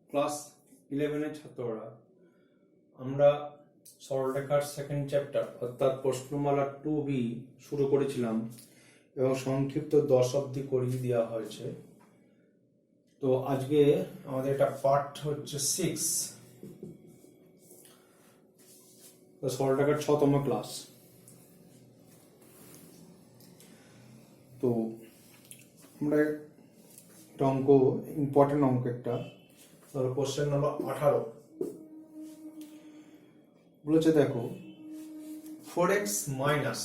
Class 11 ছাত্ররা আমরা সরলরেখার সেকেন্ড চ্যাপ্টার অর্থাৎ প্রশ্নমালা 2B শুরু করেছিলাম এবং সংক্ষিপ্ত 10 অবধি করিয়ে দেওয়া হয়েছে। তো আজকে আমাদের এটা পার্ট হচ্ছে 6, সরলরেখার 6তম ক্লাস। তো আমরা একটা অঙ্ক, ইম্পর্টেন্ট অঙ্ক একটা, কোশ্চেন নম্বর 18 বলেছে, দেখো 4x minus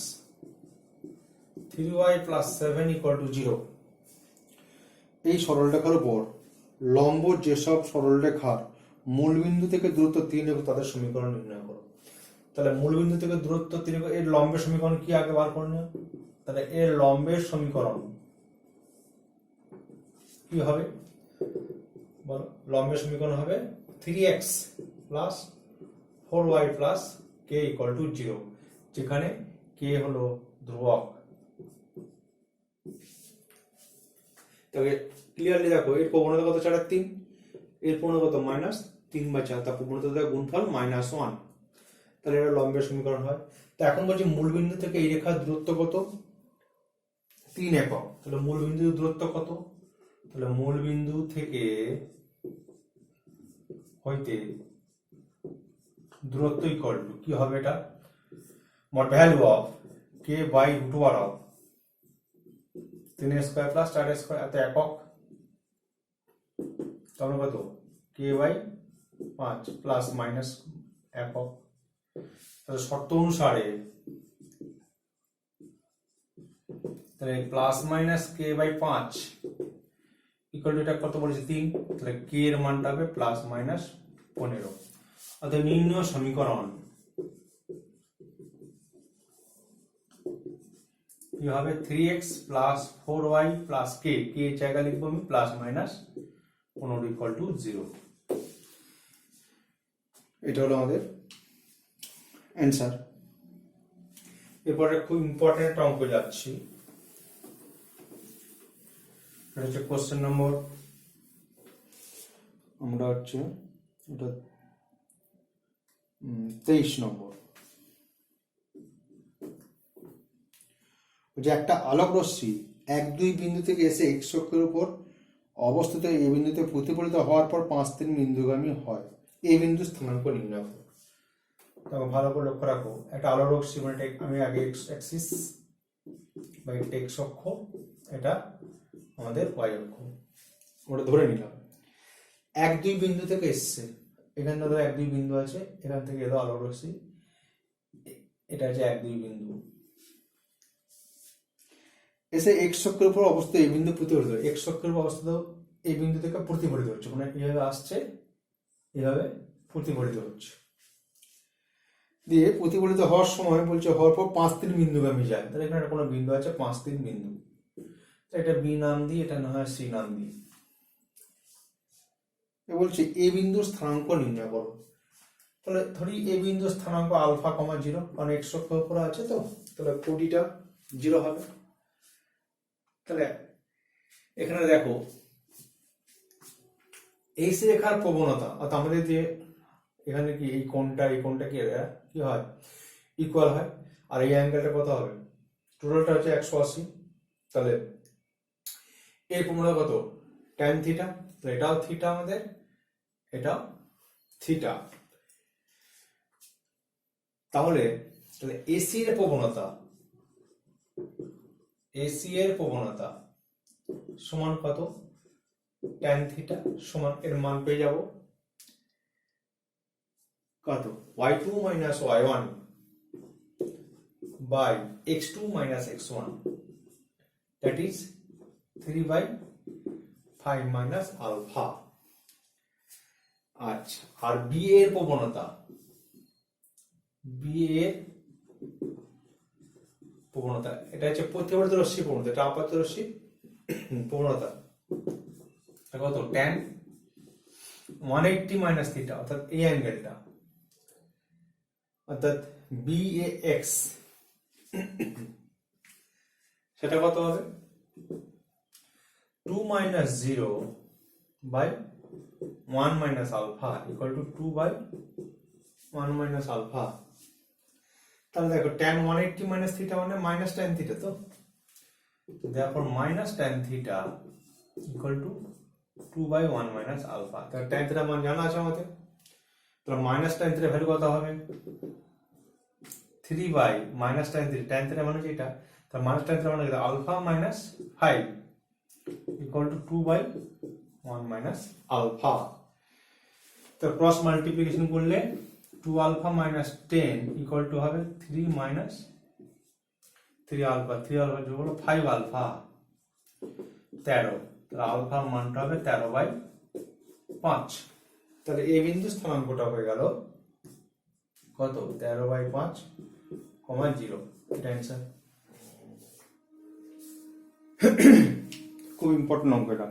3y plus 7 equal to 0 এই সরলরেখার উপর লম্ব যেসব সরলরেখার মূলবিন্দু থেকে দূরত্ব 3 এবং তাদের সমীকরণ নির্ণয় করো। তাহলে মূলবিন্দু থেকে দূরত্ব 3, এর লম্বের সমীকরণ কি আগে বার করে নিও। তাহলে এর লম্বের সমীকরণ কি হবে বলো? লম্বের সমীকরণ হবে 3x plus 4y plus k equal to 0, যেখানে k হলো ধ্রুবক। তবে ক্লিয়ারলি দেখো এর প্রবণতা কত, 4 আর 3, এর প্রবণতা কত -3/4, তার প্রবণতা গুণফল -1। তাহলে এটা লম্বের সমীকরণ হয়। তো এখন বলছি মূলবিন্দু থেকে এই রেখার দূরত্ব কত, 3 একক। তাহলে মূলবিন্দুর দূরত্ব কত? তাহলে মূলবিন্দু থেকে হইতে দূরত্ব ইকুয়াল টু কি হবে, এটা মোট ভ্যালু অফ k বাই √ওভার অফ 3 স্কয়ার প্লাস 4 স্কয়ার, এত একক। তাহলে কত, k বাই 5 প্লাস মাইনাস একক। তাহলে শর্ত অনুসারে তাহলে plus minus k by 5 equal to এটা কত বলেছে, 3। তাহলে k এর মানটা হবে প্লাস মাইনাস 15। অর্থাৎ নির্ণয় সমীকরণ কি হবে, 3x plus 4y plus k, k এর জায়গা লিখবো আমি প্লাস মাইনাস 15 ইকুয়াল টু 0। এটা হলো আমাদের অ্যান্সার। এরপরে খুব ইম্পর্টেন্ট একটা অঙ্ক যাচ্ছি, এটা হচ্ছে কোশ্চেন নম্বর, আমরা হচ্ছে এটা 23 নম্বর। যে একটা আলোক রশ্মি 1-2 বিন্দু থেকে এসে x অক্ষের উপর অবস্থিত এই বিন্দুতে প্রতিফলিত হওয়ার পর 5-3 বিন্দুগামী হয়, এই বিন্দু স্থানাঙ্ক নির্ণয় করো। তো ভালো করে লক্ষ্য রাখো, একটা আলোক রশ্মি মানে আমি আগে x অ্যাক্সিস বা এটা x অক্ষ, এটা আমাদের y অক্ষ, ওটা ধরে নিলাম। 1-2 বিন্দু থেকে এসছে, এখানে ধরো 1-2 বিন্দু আছে, এখান থেকে এলো আলোক রশ্মি, এটা হচ্ছে 1-2 বিন্দু এসে x অক্ষের উপর অবস্থিত এই বিন্দু প্রতিফলিত, x অক্ষের উপর অবস্থিত এই বিন্দু থেকে প্রতিফলিত হচ্ছে, মানে এইভাবে আসছে, এইভাবে প্রতিফলিত হচ্ছে। দিয়ে প্রতিফলিত হওয়ার সময় বলছে হওয়ার পর 5-3 বিন্দুগামী যায়। তাহলে এখানে কোনো বিন্দু আছে 5-3 বিন্দু, এটা বি নাম দিই, এটা না হয় সি নাম দিই। বলছে এ বিন্দুর স্থানাঙ্ক নির্ণয় করো। তাহলে ধরি এ বিন্দুর স্থানাঙ্ক আলফা কমা 0, কারণ x অক্ষের উপরে আছে, তো তাহলে কোটিটা 0 হবে। তাহলে এখানে দেখো এই রেখার প্রবণতা, অর্থাৎ আমাদের যে এখানে কি এই কোণটা কি হয়, ইকুয়াল হয়, আর এই অ্যাঙ্গেলটা কত হবে, টোটালটা হচ্ছে 180। তাহলে এই প্রবণতা কত, tan থিটা। তো এটাও থিটা আমাদের, এটাও থিটা। তাহলে এসি এর প্রবণতা সমান কত, tan থিটা সমান, এর মান পেয়ে যাব কত, y2 minus y1 by x2 minus x1, that is 3/5 minus alpha। আচ্ছা, আর বি এর প্রবণতা এটা হচ্ছে প্রতিফলিত রশ্মির প্রবণতা, এটা আপাত রশ্মির প্রবণতা কত, tan 180 মাইনাস থিটা, অর্থাৎ এই অ্যাঙ্গেলটা, অর্থাৎ BAX, সেটা কত হবে 2 - 0/5 1 minus alpha equal to 2 by 1 minus alpha। তাহলে দেখো tan 180 minus theta মানে minus tan theta, তো therefore minus tan theta equal to 2 by 1 minus alpha। তাহলে tan theta মান জানা আছে আমাদের, তাহলে minus tan theta ভ্যালু কত হবে 3 by minus tan theta, tan theta মানে যেটা, তাহলে minus tan theta মানে alpha minus 5 equal to 2 by 1 minus alpha। তো ক্রস মাল্টিপ্লিকেশন করলে 2 alpha minus 10 equal to হবে 3 minus 3 alpha, 3 alpha যোগ হলো 5 alpha 13, তাহলে আলফার মানটা হবে 13 বাই 5। তাহলে এই বিন্দু স্থানাঙ্কটা হয়ে গেল কত 13 বাই 5, 0। এটা অ্যান্সার। খুব ইম্পর্টেন্ট অঙ্ক এটা।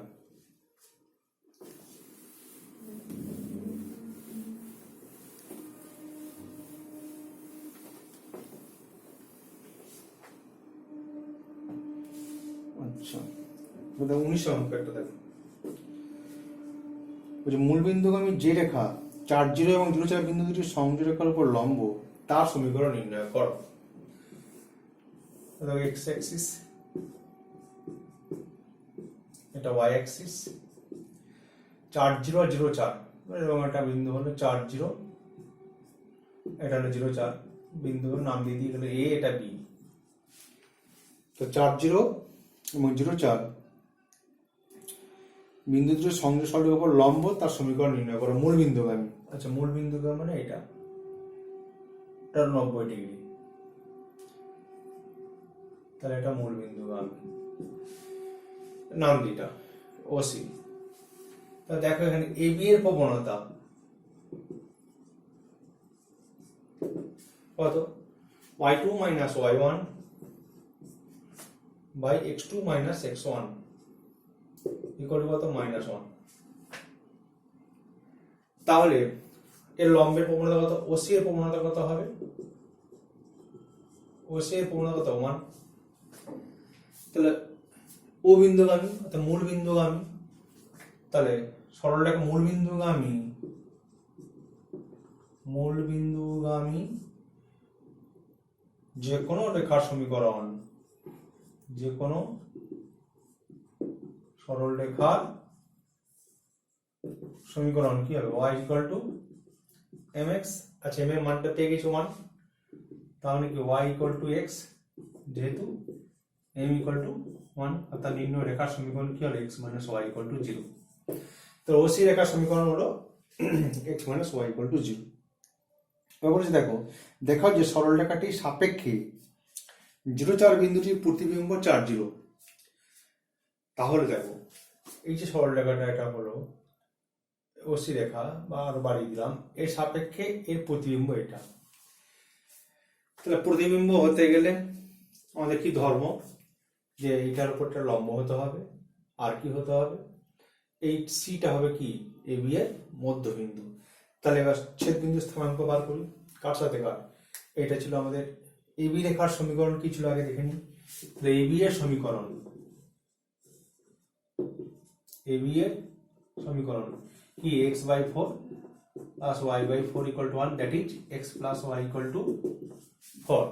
আচ্ছা 19 অঙ্ক একটা দেখো, মূলবিন্দুগামী যে রেখা 4 0 এবং 0 4 বিন্দু দুটির সংযোগ রেখার উপর লম্ব তার সমীকরণ নির্ণয় করো। দেখো x অ্যাক্সিস, এটা y অ্যাক্সিস, 4 0 আর 0 4 এবং একটা বিন্দু হলো 4 0, এটা হলো 0 4 বিন্দুর নাম দিয়ে দিয়ে গেল a, এটা b। তো 4 0 এবং 0 4 বিন্দু দুটির সংযোগ সরলের উপর লম্ব তার সমীকরণ নির্ণয় করো মূল বিন্দুগামী। আচ্ছা মূল বিন্দুগামী মানে এটা 90 ডিগ্রি, তাহলে এটা মূল বিন্দুগামী, নাম দিটা ওসি। তা দেখো এখানে এবি এর প্রবণতা কত y2 minus y1 by x2 minus x1 equal to কত -1। তাহলে এর লম্বের প্রবণতা কত, ওসি এর প্রবণতা কত হবে, ওসি এর প্রবণতা কত 1। তাহলে ও বিন্দুগামী অর্থাৎ মূল বিন্দুগামী, তাহলে সরলরেখা মূল বিন্দুগামী যে কোনো রেখার সমীকরণ, যে কোনো সরল রেখার সমীকরণ কি হবে y equal to mx। আচ্ছা m এর মানটা পেয়ে গেছি 1, তাহলে কি y equal to x, যেহেতু m equal to 1 অর্থাৎ নির্ণয় রেখার সমীকরণ কি হলো x minus y equal to 0। তো ওসি রেখার সমীকরণ হলো x minus y equal to 0। এবার বলছি দেখো দেখাও যে সরল রেখাটি সাপেক্ষে 0 4 বিন্দুটির প্রতিবিম্ব 4 0। তাহলে দেখো এই যে সরল রেখাটা এটা হলো ওসি রেখা বা আরো বাড়িয়ে দিলাম, এর সাপেক্ষে এর প্রতিবিম্ব এটা। তাহলে প্রতিবিম্ব হতে গেলে আমাদের কি ধর্ম, যে এইটার উপরটা লম্ব হতে হবে, আর কি হতে হবে এই সিটা হবে কি এবি এর মধ্যবিন্দু। তাহলে এবার ছেদ বিন্দু স্থানাঙ্ক বার করি, কার সাথে কার, এটা ছিল আমাদের এবি রেখার সমীকরণ কি ছিল আগে দেখে নিই। তাহলে এবি এর সমীকরণ, এবি এর সমীকরণ কি x by 4 plus y by 4 equal to 1, that is x plus y equal to 4।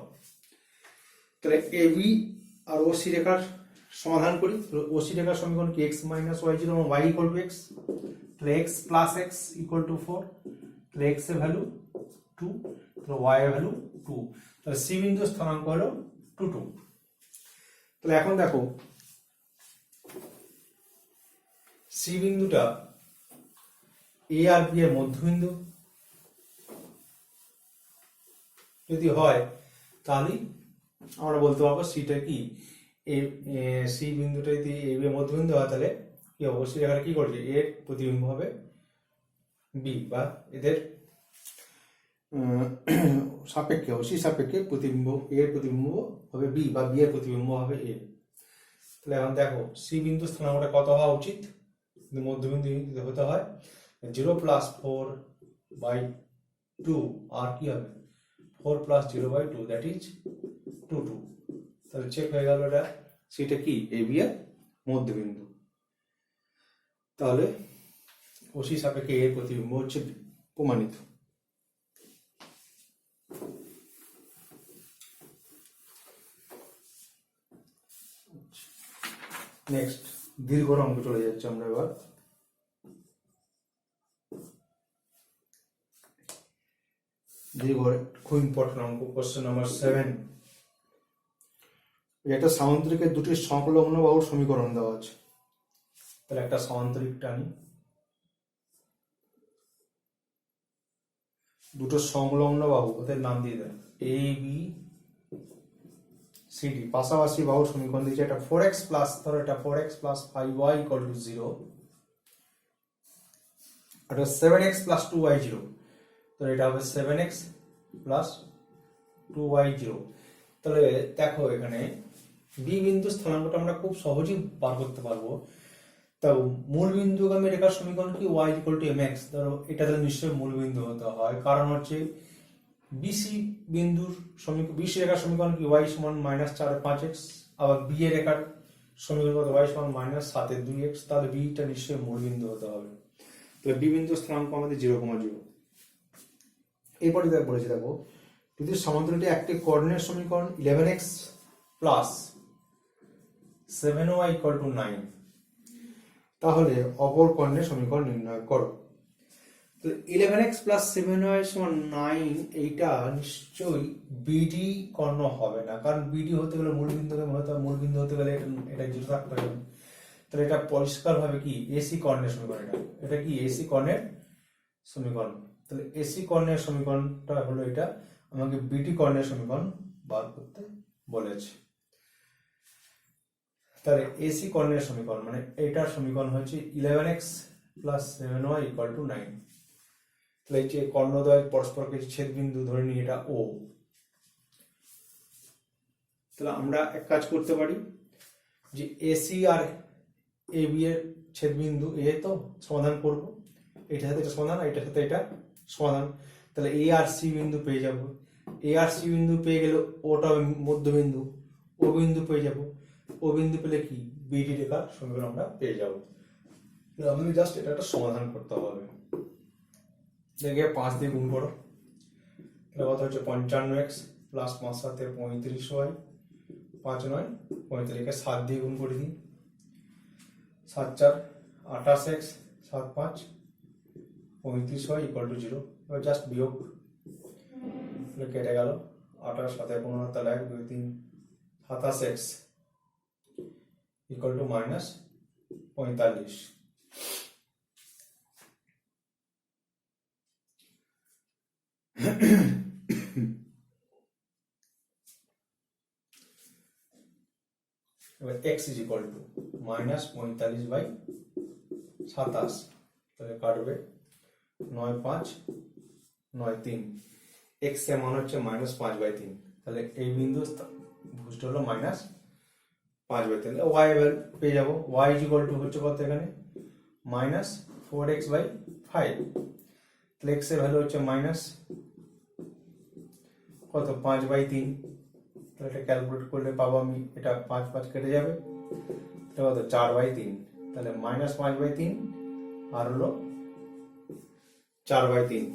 তাহলে এবি আর ওসি রেখার সমাধান করি। ওসি রেখার সমীকরণ কি x minus y0 এবং y equal to x, তাহলে x plus x equal to 4, তাহলে x এর ভ্যালু 2, তাহলে y এর ভ্যালু 2, তাহলে সি বিন্দু স্থানাঙ্ক হলো 2 2। তাহলে এখন দেখো সি বিন্দুটা এ আর বি এর মধ্যবিন্দু যদি হয় তাহলে আমরা বলতে পারবো সিটা কি সি বিন্দুটা যদি এ বি এর মধ্যবিন্দু হয় তাহলে কি অবশ্যই এখানে কি করছে এর প্রতিবিম্ব হবে বি, বা এদের সাপেক্ষে ওসি সাপেক্ষে প্রতিবিম্ব এর প্রতিবিম্ব হবে বি, বা বি এর প্রতিবিম্ব হবে এ। তাহলে এখন দেখো সি বিন্দু স্থানাঙ্কটা কত হওয়া উচিত, মধ্যবিন্দু যদি হতে হয় 0 plus 4 by 2 আর কি হবে 4 plus 0 by 2, that is 2 2। তাহলে চেক হয়ে গেল এটা সেটা কি এবি এর মধ্যবিন্দু। তাহলে ওসি সাপেক্ষে এর প্রতিবিম্ব হচ্ছে বি, প্রমাণিত। নেক্সট দীর্ঘ অঙ্ক চলে যাচ্ছে আমরা এবার। দীর্ঘ খুব ইম্পর্টেন্ট অঙ্ক, কোশ্চেন নাম্বার 7। একটা সামান্তরিকের দুটি সংলগ্ন বাহুর সমীকরণ দেওয়া আছে। তাহলে একটা সামান্তরিক টানি, দুটো সংলগ্ন বাহু, ওদের নাম দিয়ে দেন এ বি সি ডি, পাশাপাশি বাহুর সমীকরণ দিয়েছে। এটা 4x প্লাস, ধরো এটা 4x plus 5y equal to 0, এটা 7x প্লাস 2y 0, তো এটা হবে 7x প্লাস 2y 0। তাহলে দেখো এখানে বি বিন্দু স্থানাঙ্কটা আমরা খুব সহজেই বার করতে পারবো। তো মূল বিন্দুগামী রেখার সমীকরণ কি y ইকুয়াল টু mx, ধরো এটা তাহলে নিশ্চয়ই মূল বিন্দু হতে হয়, কারণ হচ্ছে বিসি বিন্দুর সমীকরণ, বিসি রেখার সমীকরণ কি y সমান -4/5x, আবার বি এর রেখার সমীকরণ কত y সমান -7/2x, তাহলে বিটা নিশ্চয়ই মূল বিন্দু হতে হবে। তাহলে বি বিন্দু স্থানাঙ্ক আমাদের 0,0। এরপরে বলেছি দেখো, যদি সমান্তরালটি একটি কোঅর্ডিনেট সমীকরণ 11x plus 7y equal to 9, তাহলে অপর কর্ণের সমীকরণ নির্ণয় করো। তো 11x প্লাস 7y সমান 9, এইটা নিশ্চয়ই বিডি কর্ণ হবে না, কারণ বিডি হতে গেলে মূল বিন্দু হতে হবে, মূল বিন্দু হতে গেলে এটা 0 থাকতে হবে। তাহলে এটা পরিষ্কার ভাবে কি এসি কর্ণের সমীকরণ, এটা কি এসি কর্ণের সমীকরণ। তাহলে এসি কর্ণের সমীকরণটা হলো এটা, আমাকে বিডি কর্ণের সমীকরণ বার করতে বলেছে। তাহলে এসি কর্ণের সমীকরণ মানে এটার সমীকরণ হচ্ছে 11x plus 7y equal to 9। তাহলে এই যে কর্ণদ্বয় পরস্পরকে ছেদ বিন্দু ধরে নিই, এটা ও। তাহলে আমরা এক কাজ করতে পারি যে এসি আর এ বি এর ছেদ বিন্দু এ তো সমাধান করব, এটার সাথে এটা সমাধান, এটার সাথে এটা সমাধান। তাহলে এ আর সি বিন্দু পেয়ে যাব, এ আর সি বিন্দু পেয়ে গেলে ওটা মধ্যবিন্দু, ও বিন্দু পেয়ে যাব, ও বিন্দু পেলে কি বিডি রেখার সমীকরণ আমরা পেয়ে যাব। আমাদের জাস্ট এটা একটা সমাধান করতে হবে। দেখে 5 দিয়ে গুণ করো, তাহলে কত হচ্ছে 55x প্লাস 5 সাথে 35y, 5 9 35 কে 7 দিয়ে গুণ করে দিই, 7 4 28x 7 5 35y ইকুয়াল টু 0। এবার জাস্ট বিয়োগ, কেটে গেল 28 সাথে 15, তাহলে 1 2 3 27x ইকুয়াল টু -45। এবার x ইজ ইকুয়াল টু -45/27, তাহলে কাটবে 9 5 9 3, x এর মান হচ্ছে -5/3, তাহলে এই বিন্দু ভুজটা হলো -5/3। y এর পেয়ে যাব, y ইজ ইকুয়াল টু হচ্ছে কত এখানে -4x/5, তাহলে x এর ভ্যালু হচ্ছে কত 5/3, তাহলে এটা ক্যালকুলেট করলে পাবো আমি, এটা 5 5 কেটে যাবে, এটা কত 4/3, তাহলে -5/3 আর হলো 4/3।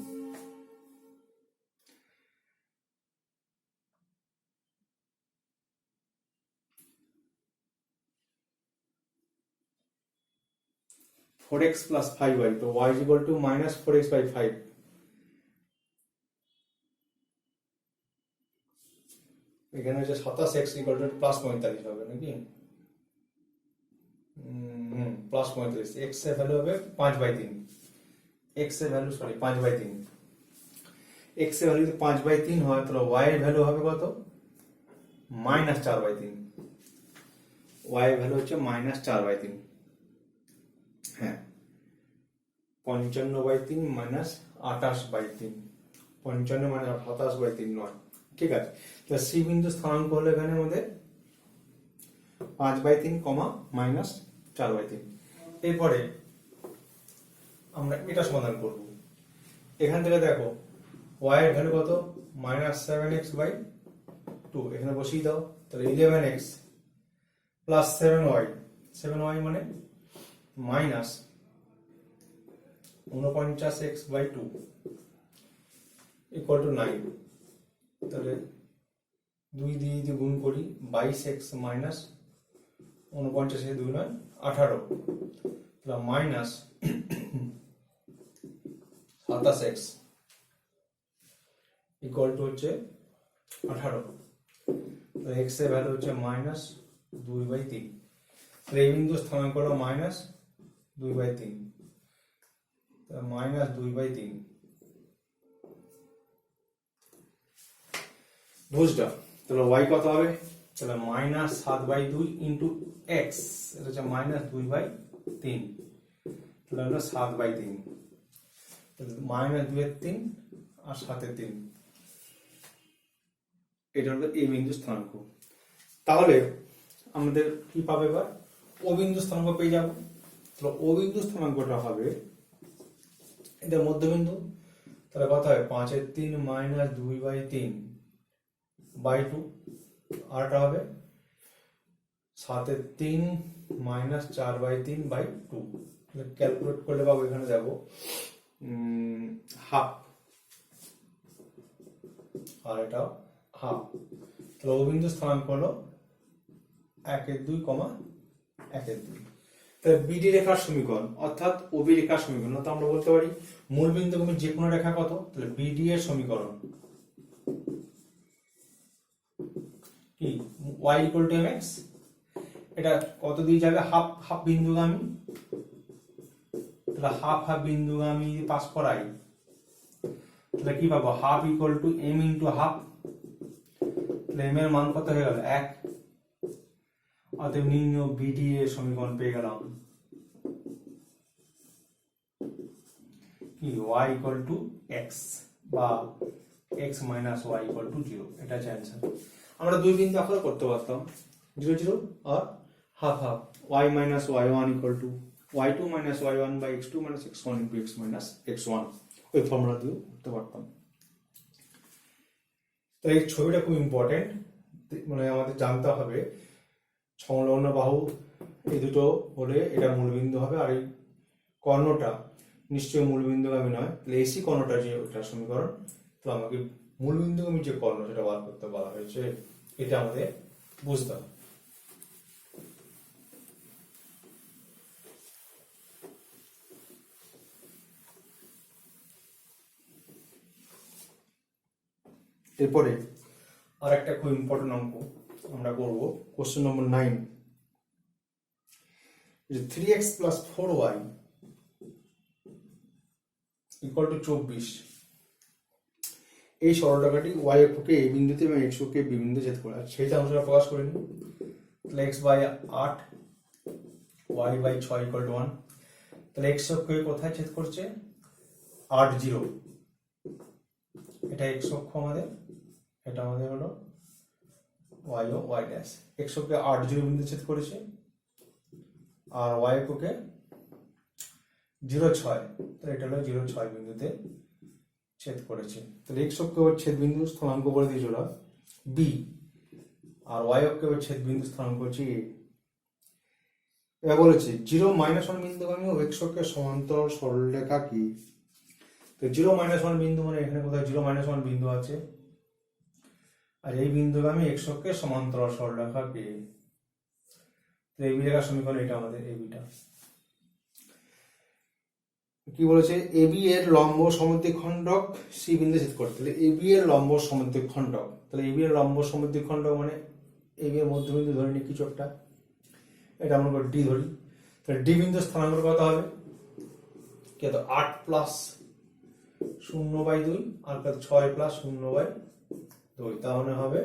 (4x plus 5y), তো y is equal to -4x/5, এখানে হচ্ছে 27x ইকুয়াল টু প্লাস 45 হবে নাকি, প্লাস 45, x এর ভ্যালু হবে 5/3, x এর ভ্যালু 5/3, x এর ভ্যালু যদি 5/3 হয় তাহলে y এর ভ্যালু হবে কত -4/3, y এর ভ্যালু হচ্ছে -4/3। হ্যাঁ 55/3 -28/3, 55 -27/3 নয়, ঠিক আছে। তো সি বিন্দু স্থানাঙ্ক হলো এখানে আমাদের 5/3, -4/3। এরপরে আমরা এটা সমাধান করব। এখান থেকে দেখো y এর ভ্যালু কত -7x/2, এখানে বসিয়ে দাও, তাহলে 11x প্লাস 7y, 7y মানে 49x/2 ইকুয়াল টু 9। তাহলে 2 দিয়ে যদি গুণ করি 22x মাইনাস 49 2 9 18, তাহলে মাইনাস 27x ইকুয়াল টু হচ্ছে 18। তাহলে x এর ভ্যালু হচ্ছে মাইনাস 2/3। তাহলে এই বিন্দু স্থানাঙ্ক হলো মাইনাস 2/3, মাইনাস 2/3 বুঝটা। তাহলে y কত হবে? তাহলে মাইনাস 7/2 ইন্টু এক্স, এটা হচ্ছে মাইনাস 2/3, তাহলে হলো 7/3, মাইনাস 2/3 আর 7/3, এটা হলো এই বিন্দু স্থানাঙ্ক। তাহলে আমাদের কি পাবে? এবার ও বিন্দু স্থানাঙ্ক পেয়ে যাব। তাহলে ও বিন্দু স্থানাঙ্কটা হবে এটা মধ্যবিন্দু, তাহলে কত হবে? 5/3 মাইনাস 2/3/2, আর এটা হবে 7/3 মাইনাস 4/3/2। ক্যালকুলেট করলে পাবো, এখানে যাবো হাফ, আর এটা হাফ। তাহলে ও বিন্দু স্থানাঙ্ক হলো 1/2, 1/2। তাহলে বিডি রেখার সমীকরণ অর্থাৎ ওবি রেখার সমীকরণ, তো আমরা বলতে পারি মূল বিন্দুগামী যে কোনো রেখা কত? তাহলে বিডি এর সমীকরণ কি? y equal to mx। এটা কত দিয়ে যাবে? হাফ হাফ বিন্দুগামী, তাহলে হাফ হাফ বিন্দুগামী পাস করাই, তাহলে কি পাবো? Half equal to m into half. তাহলে m এর মান কত হয়ে গেল? 1। অতএব নির্ণয় বিডি এর সমীকরণ পেয়ে গেলাম কি? y ইকুয়াল টু x বা x minus y equal to 0, এটা হচ্ছে অ্যান্সার। আমরা দুই বিন্দু আকারে করতে পারতাম 0 0 আর half half, y minus y1 equal to y2 minus y1 by x2 minus x1 into x minus x1, ওই ফর্মুলা দিয়েও করতে পারতাম। তো এই ছবিটা খুব ইম্পর্টেন্ট, মানে আমাদের জানতে হবে সংলগ্ন বাহু এই দুটো হলে এটা মূলবিন্দু হবে, আর এই কর্ণটা নিশ্চয়ই মূলবিন্দুগামী নয়, তাহলে এসি কর্ণটা যে ওটা সমীকরণ, তো আমাকে মূলবিন্দুগামী যে কর্ণ সেটা বার করতে বলা হয়েছে, এটা আমাদের বুঝতে হবে। এরপরে আর একটা খুব ইম্পর্টেন্ট অঙ্ক আমরা করব, question number 9। 3x plus 4y equal to 24। এই সরলরেখাটি y অক্ষকে a বিন্দুতে এবং x অক্ষকে b বিন্দুতে ছেদ করে, সেইটা আমরা প্রকাশ করে নিই। তাহলে x by 8 y by 6 equal to 1। তাহলে x অক্ষকে কোথায় ছেদ করছে? 8 0, এটা x অক্ষ আমাদের, এটা আমাদের হলো y ও y ড্যাশ। x অক্ষকে 8 0 বিন্দুতে ছেদ করেছে, আর y অক্ষকে 0 6, তাহলে এটা হলো 0 6 বিন্দুতে ছেদ করেছে। তাহলে x অক্ষকে ছেদ বিন্দু স্থানাঙ্ক বলে দিয়েছে ওরা b, আর y অক্ষকে ছেদ বিন্দু স্থানাঙ্ক হচ্ছে a। এবার বলেছে 0 -1 বিন্দুগামী ও x অক্ষের সমান্তরাল সরলরেখা কি? তো 0 -1 বিন্দু মানে এখানে কোথায় 0 -1 বিন্দু আছে, আর এই বিন্দুগামী x অক্ষের সমান্তরাল সরলরেখা কি? তো এই রেখার সমীকরণ এটা আমাদের এবিটা। কি বলেছে? এবি এর লম্ব সমদ্বিখণ্ডক সি বিন্দু ছেদ করতে। তাহলে এবি এর লম্ব সমদ্বিখণ্ডক, তাহলে এবি এর লম্ব সমদ্বিখণ্ডক মানে এবি এর মধ্যবিন্দু ধরে নিই কিছু একটা, এটা আমরা ডি ধরি। তাহলে ডি বিন্দু স্থানাঙ্ক কত হবে? কি তো 8 প্লাস 0/2 আর 6 প্লাস 0/2, তাহলে হবে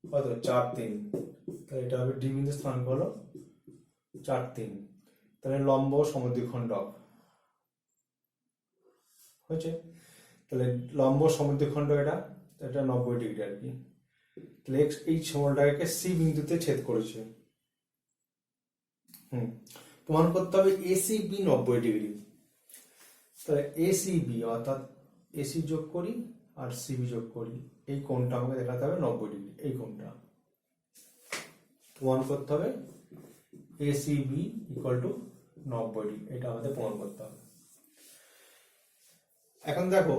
কত? 4 3। তাহলে এটা হবে ডি বিন্দু স্থানাঙ্ক হলো 4 3। তাহলে লম্ব সমদ্বিখণ্ডক হয়েছে। তাহলে লম্ব সমদ্বিখণ্ডক এটা 90 ডিগ্রি আর কি। তাহলে এই সমলটাকে সি বিন্দুতে ছেদ করেছে। প্রমাণ করতে হবে এসি বি 90 ডিগ্রি। তাহলে এসি বি অর্থাৎ এসি যোগ করি আর সিবি যোগ করি, এই কোণটা আমাকে দেখাতে হবে 90 ডিগ্রি, এই কোণটা প্রমাণ করতে হবে A C B equal to 90 degree, এটা আমাদের প্রমাণ করতে হবে। এখন দেখো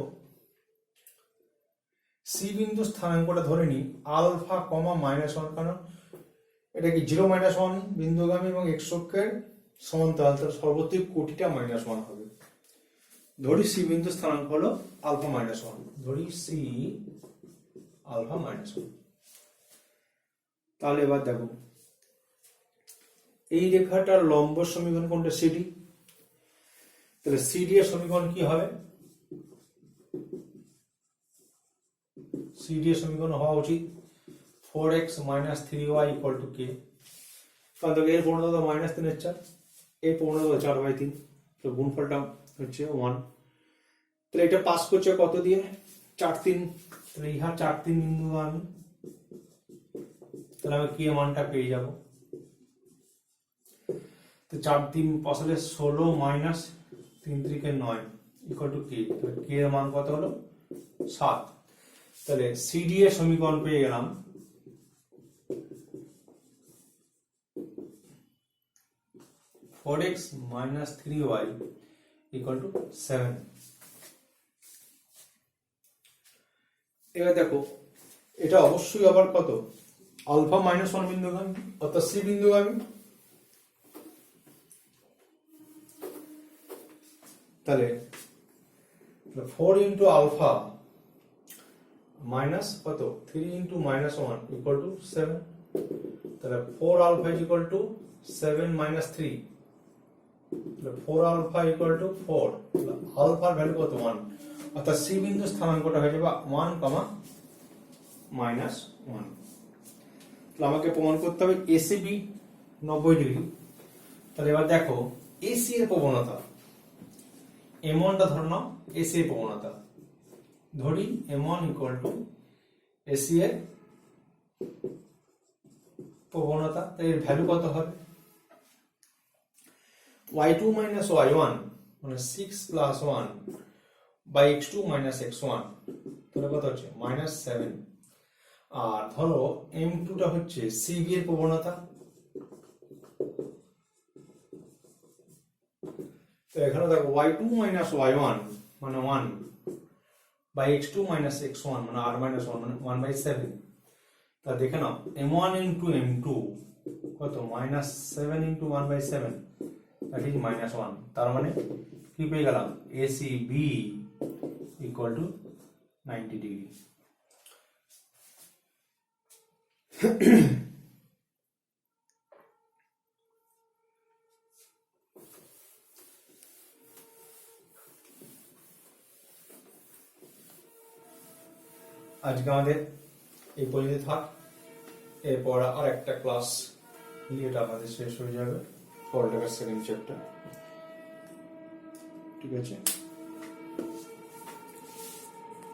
সি বিন্দু স্থানাঙ্কটা ধরে নি আলফা কমা মাইনাস ওয়ান, কারণ এটা কি 0-1 বিন্দুগামী এবং এক্স অক্ষের সমান্তরাল, তার সর্বত্রিক কোটিটা -1 হবে। ধরি সি বিন্দু স্থানাঙ্ক হলো আলফা মাইনাস ওয়ান, ধরি সি আলফা -1। তাহলে এবার দেখো এই রেখাটার লম্ব সমীকরণ কোনটা? সিডি। তাহলে সিডি এর সমীকরণ কি হবে? সিডি এর সমীকরণ হওয়া উচিত 4x - 3y = k। তাহলে এর পূর্ণতা -3/4, এর পূর্ণতা 4/3, তো গুণফলটা হচ্ছে 1। তাহলে এটা পাস করছে কত দিয়ে? 4-3। তাহলে ইহা 4-3 বিন্দুগামী, তাহলে আমি k মানটা পেয়ে যাব। তো 4-3 বসালে 16 - 3-3 = 9 = k। তাহলে k এর মান কত হলো? 7। তাহলে সিডি এর সমীকরণ পেয়ে গেলাম 4x - 3y = 7। এবার দেখো এটা অবশ্যই আবার কত? আলফা -1 বিন্দুগামী, অর্থাৎ সি বিন্দুগামী। তাহলে 4 × আলফা মাইনাস কত? 3 × -1 = 7। তাহলে 4 আলফা = 7 - 3, 4 আলফা = 4। আলফার ভ্যালু কত? 1, অর্থাৎ সি বিন্দু স্থানাঙ্কটা হয়ে যাবে 1, -1। তাহলে আমাকে প্রমাণ করতে হবে এসিবি 90 ডিগ্রি। তাহলে এবার দেখো এসি এর প্রবণতা, m1টা ধরে নাও এসি এর প্রবণতা, ধরি m1 = এসি এর প্রবণতা। তাই এর ভ্যালু কত হবে? y2 - y1 মানে 6 + 1 / x2 - x1, তাহলে কত হচ্ছে? -7। আর ধরো m2টা হচ্ছে সিবি এর প্রবণতা, তো এখানে দেখো y2 - y1 মানে 1 / x2 - x1 মানে r - 1 মানে 1/7। তা দেখে নাও m1 × m2 কত? -7 × 1/7, that is -1। তার মানে কি পেয়ে গেলাম? ACB = 90 degree. আজকে আমাদের এই পর্যন্ত থাক, এরপর আর একটা ক্লাস নিয়ে এটা আমাদের শেষ হয়ে যাবে, পলিটিক্যাল সেকেন্ড চ্যাপ্টার। ঠিক আছে।